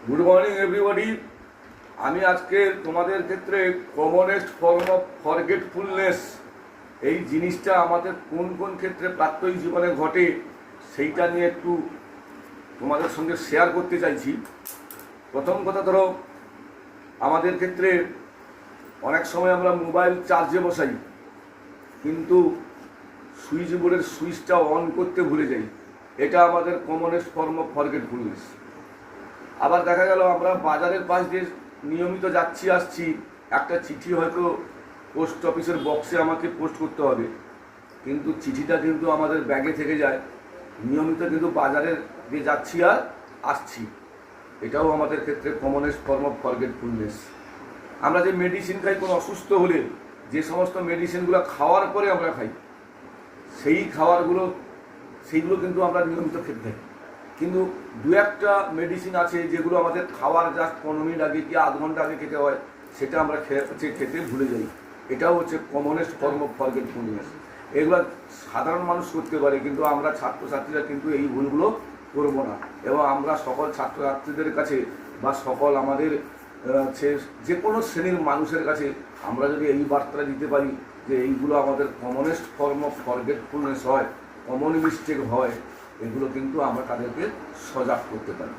Good morning everybody. আমি আজকে তোমাদের ক্ষেত্রে কমনেস্ট ফর্ম অফ ফরগেটফুলনেস এই জিনিসটা আমাদের কোন কোন ক্ষেত্রে প্রাত্যহিক জীবনে ঘটে সেইটা নিয়ে একটু তোমাদের সঙ্গে শেয়ার করতে চাইছি। প্রথম কথা, ধরো আমাদের ক্ষেত্রে অনেক সময় আমরা মোবাইল চার্জে বসাই, কিন্তু সুইচ বোর্ডের সুইচটা অন করতে ভুলে যাই। এটা আমাদের কমনেস্ট ফর্ম অফ ফরগেটফুলনেস। আবার দেখা গেল আমরা বাজারের পাশ দিয়ে নিয়মিত যাচ্ছি আসছি, একটা চিঠি হয়তো পোস্ট অফিসের বক্সে আমাকে পোস্ট করতে হবে, কিন্তু চিঠিটা কিন্তু আমাদের ব্যাগে থেকে যায়। নিয়মিত কিন্তু বাজারের দিয়ে যাচ্ছি আর আসছি, এটাও আমাদের ক্ষেত্রে কমনেস্ট ফর্ম অফ ফরগেটফুলনেস। আমরা যে মেডিসিন খাই কোনো অসুস্থ হলে, যে সমস্ত মেডিসিনগুলো খাওয়ার পরে আমরা খাই, সেইগুলো কিন্তু আমরা নিয়মিত খেতে থাকি, কিন্তু দু একটা মেডিসিন আছে যেগুলো আমাদের খাওয়ার জাস্ট 15 মিনিট আগে কি আধ ঘন্টা আগে খেতে হয়, সেটা আমরা খেতে ভুলে যাই। এটাও হচ্ছে কমনেস্ট ফর্ম অফ ফরগেটফুলনেস। এগুলো সাধারণ মানুষ করতে পারে, কিন্তু আমরা ছাত্রছাত্রীরা কিন্তু এই ভুলগুলো করবো না। এবং আমরা সকল ছাত্রছাত্রীদের কাছে বা সকল আমাদের যে কোনো শ্রেণীর মানুষের কাছে আমরা যদি এই বার্তাটা দিতে পারি যে এইগুলো আমাদের কমনেস্ট ফর্ম অফ ফরগেটফুলনেস হয়, কমন মিস্টেক হয়, এগুলো কিন্তু আমরা তাদেরকে সজাগ করতে পারি।